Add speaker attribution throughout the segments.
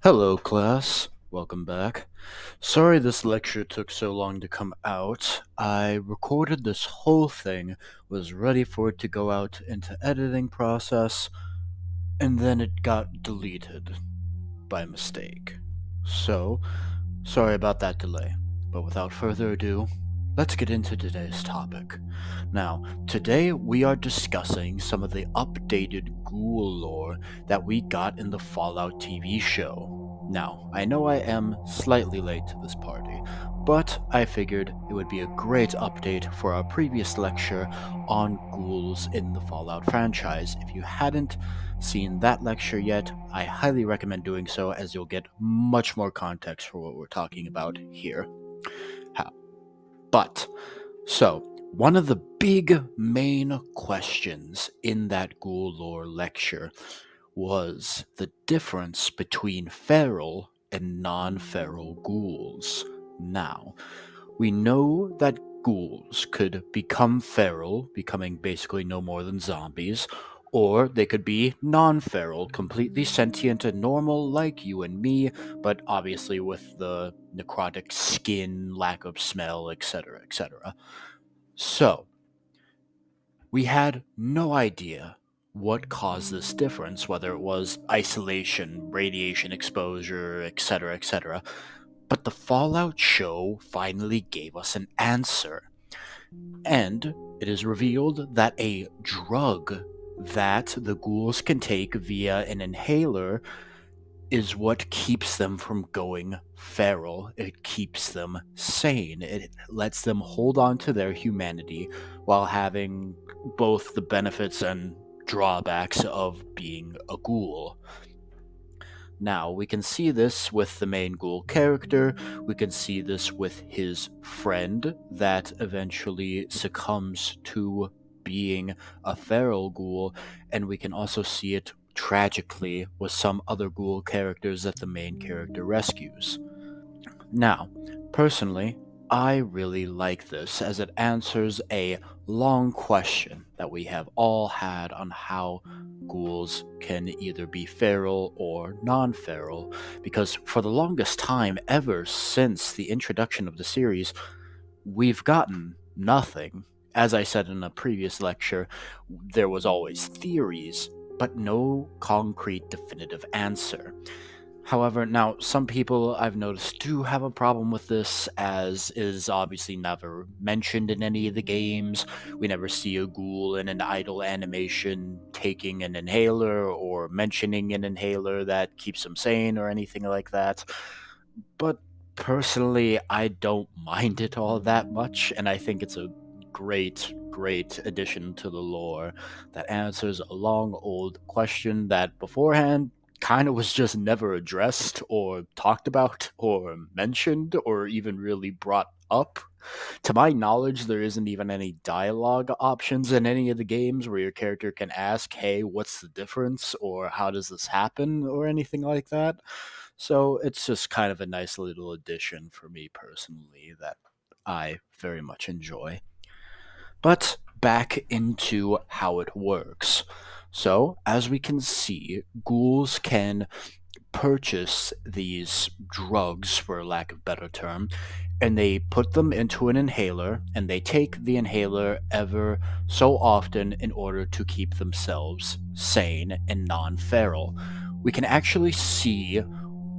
Speaker 1: Hello, class. Welcome back. Sorry this lecture took so long to come out. I recorded this whole thing, was ready for it to go out into editing process, and then it got deleted by mistake. So, sorry about that delay. But without further ado, let's get into today's topic. Now, today we are discussing some of the updated Ghoul lore that we got in the Fallout TV show. Now, I know I am slightly late to this party, but I figured it would be a great update for our previous lecture on ghouls in the Fallout franchise. If you hadn't seen that lecture yet, I highly recommend doing so as you'll get much more context for what we're talking about here. But, so, one of the big main questions in that ghoul lore lecture was the difference between feral and non-feral ghouls. Now, we know that ghouls could become feral, becoming basically no more than zombies, or they could be non-feral, completely sentient and normal like you and me, but obviously with the necrotic skin, lack of smell, etc., etc. So, we had no idea what caused this difference, whether it was isolation, radiation exposure, etc., etc. But the Fallout show finally gave us an answer. And it is revealed that a drug that the ghouls can take via an inhaler is what keeps them from going feral. It keeps them sane. It lets them hold on to their humanity while having both the benefits and drawbacks of being a ghoul. Now, we can see this with the main ghoul character, we can see this with his friend that eventually succumbs to being a feral ghoul, and we can also see it tragically with some other ghoul characters that the main character rescues. Now, personally, I really like this as it answers a long question that we have all had on how ghouls can either be feral or non-feral, because for the longest time, ever since the introduction of the series, we've gotten nothing. As I said in a previous lecture, there was always theories, but no concrete definitive answer. However, now some people I've noticed do have a problem with this, as is obviously never mentioned in any of the games. We never see a ghoul in an idle animation taking an inhaler or mentioning an inhaler that keeps them sane or anything like that. But personally, I don't mind it all that much, and I think it's a great addition to the lore that answers a long old question that beforehand kind of was just never addressed or talked about or mentioned or even really brought up. To my knowledge, there isn't even any dialogue options in any of the games where your character can ask, hey, what's the difference, or how does this happen, or anything like that. So it's just kind of a nice little addition for me personally that I very much enjoy. But back into how it works. So, as we can see, ghouls can purchase these drugs, for lack of a better term, and they put them into an inhaler, and they take the inhaler ever so often in order to keep themselves sane and non feral. We can actually see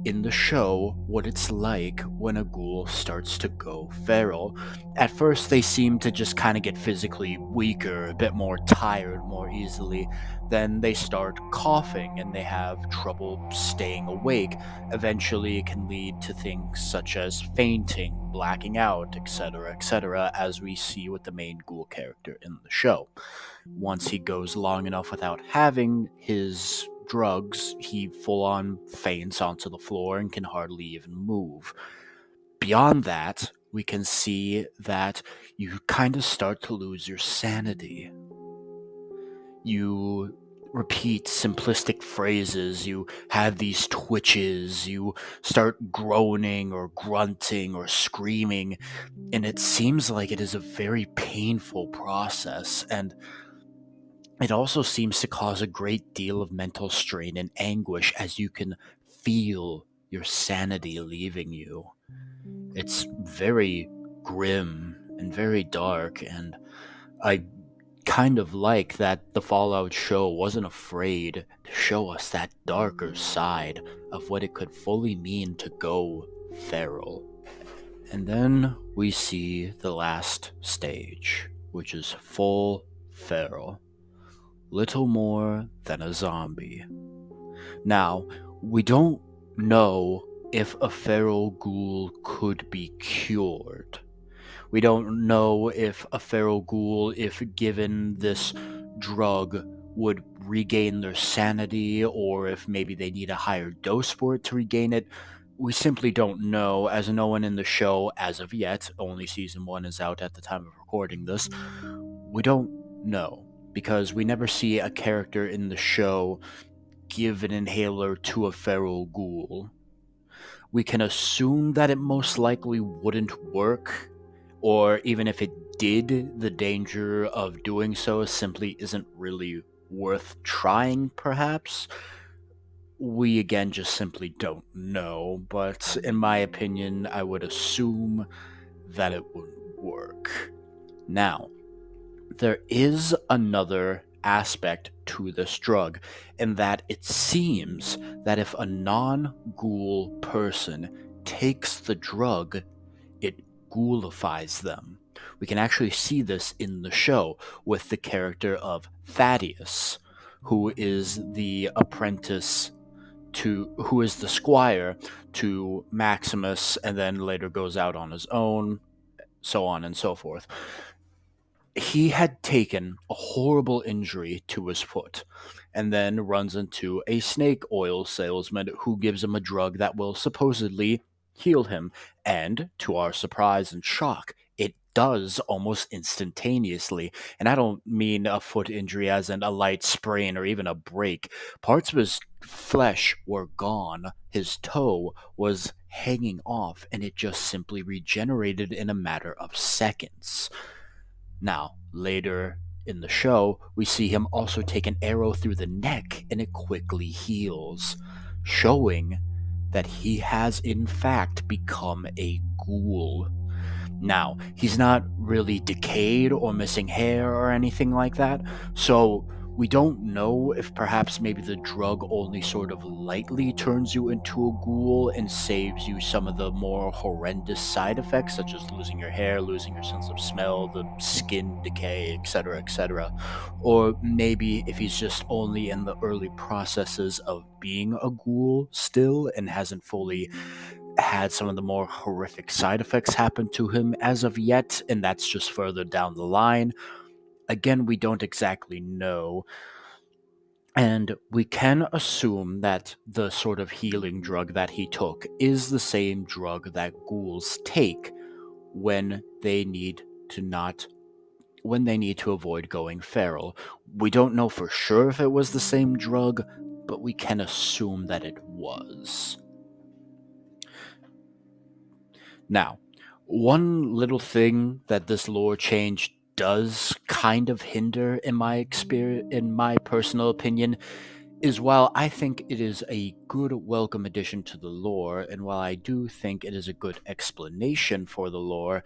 Speaker 1: in the show what it's like when a ghoul starts to go feral. At first, they seem to just kind of get physically weaker, a bit more tired more easily. Then they start coughing and they have trouble staying awake. Eventually, it can lead to things such as fainting, blacking out, etc., as we see with the main ghoul character in the show. Once he goes long enough without having his drugs, he full on faints onto the floor and can hardly even move. Beyond that, we can see that you kind of start to lose your sanity. You repeat simplistic phrases, you have these twitches, you start groaning or grunting or screaming, and it seems like it is a very painful process, and it also seems to cause a great deal of mental strain and anguish as you can feel your sanity leaving you. It's very grim and very dark, and I kind of like that the Fallout show wasn't afraid to show us that darker side of what it could fully mean to go feral. And then we see the last stage, which is full feral. Little more than a zombie. Now, we don't know if a feral ghoul could be cured. We don't know if a feral ghoul, if given this drug, would regain their sanity, or if maybe they need a higher dose for it to regain it. We simply don't know, as no one in the show, as of yet, only season 1 is out at the time of recording this, we don't know, because we never see a character in the show give an inhaler to a feral ghoul. We can assume that it most likely wouldn't work, or even if it did, the danger of doing so simply isn't really worth trying, perhaps. We again just simply don't know, but in my opinion, I would assume that it wouldn't work. Now, there is another aspect to this drug, in that it seems that if a non-ghoul person takes the drug, it ghoulifies them. We can actually see this in the show with the character of Thaddeus, who is the apprentice who is the squire to Maximus, and then later goes out on his own, so on and so forth. He had taken a horrible injury to his foot, and then runs into a snake oil salesman who gives him a drug that will supposedly heal him. And to our surprise and shock, it does almost instantaneously. And I don't mean a foot injury as in a light sprain or even a break. Parts of his flesh were gone, his toe was hanging off, and it just simply regenerated in a matter of seconds. Now, later in the show, we see him also take an arrow through the neck and it quickly heals, showing that he has in fact become a ghoul. Now, he's not really decayed or missing hair or anything like that, so we don't know if perhaps maybe the drug only sort of lightly turns you into a ghoul and saves you some of the more horrendous side effects, such as losing your hair, losing your sense of smell, the skin decay, etc., etc. Or maybe if he's just only in the early processes of being a ghoul still and hasn't fully had some of the more horrific side effects happen to him as of yet, and that's just further down the line. Again, we don't exactly know. And we can assume that the sort of healing drug that he took is the same drug that ghouls take when they need to avoid going feral. We don't know for sure if it was the same drug, but we can assume that it was. Now, one little thing that this lore change does kind of hinder in my personal opinion, is while I think it is a good welcome addition to the lore, and while I do think it is a good explanation for the lore,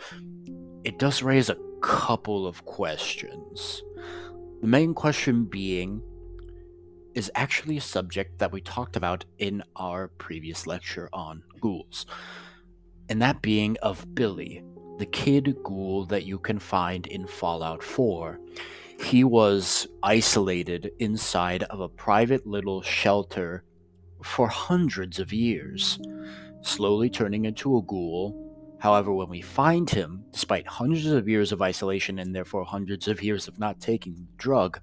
Speaker 1: it does raise a couple of questions. The main question being is actually a subject that we talked about in our previous lecture on ghouls, and that being of Billy, the kid ghoul that you can find in Fallout 4. He was isolated inside of a private little shelter for hundreds of years, slowly turning into a ghoul. However, when we find him, despite hundreds of years of isolation and therefore hundreds of years of not taking the drug,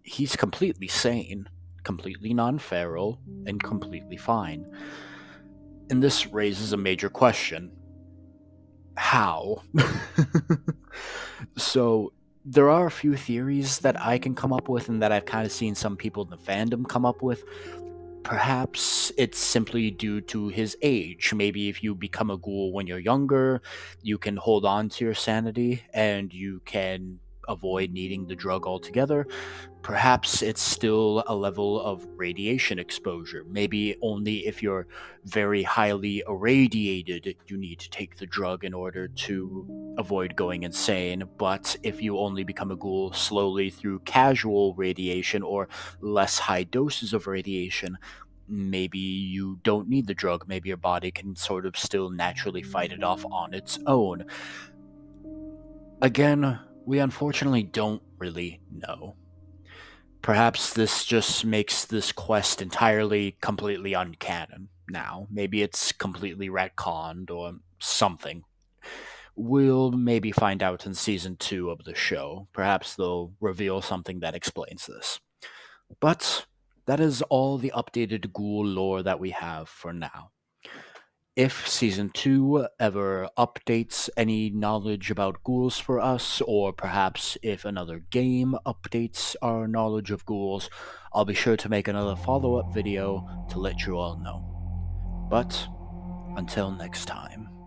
Speaker 1: he's completely sane, completely non-feral, and completely fine. And this raises a major question. How? So, there are a few theories that I can come up with and that I've kind of seen some people in the fandom come up with. Perhaps it's simply due to his age. Maybe if you become a ghoul when you're younger, you can hold on to your sanity and you can avoid needing the drug altogether. Perhaps it's still a level of radiation exposure. Maybe only if you're very highly irradiated, you need to take the drug in order to avoid going insane. But if you only become a ghoul slowly through casual radiation or less high doses of radiation, maybe you don't need the drug. Maybe your body can sort of still naturally fight it off on its own. Again, we unfortunately don't really know. Perhaps this just makes this quest entirely, completely uncanon now. Maybe it's completely retconned or something. We'll maybe find out in season 2 of the show. Perhaps they'll reveal something that explains this. But that is all the updated Ghoul lore that we have for now. If season 2 ever updates any knowledge about ghouls for us, or perhaps if another game updates our knowledge of ghouls, I'll be sure to make another follow up video to let you all know. But until next time.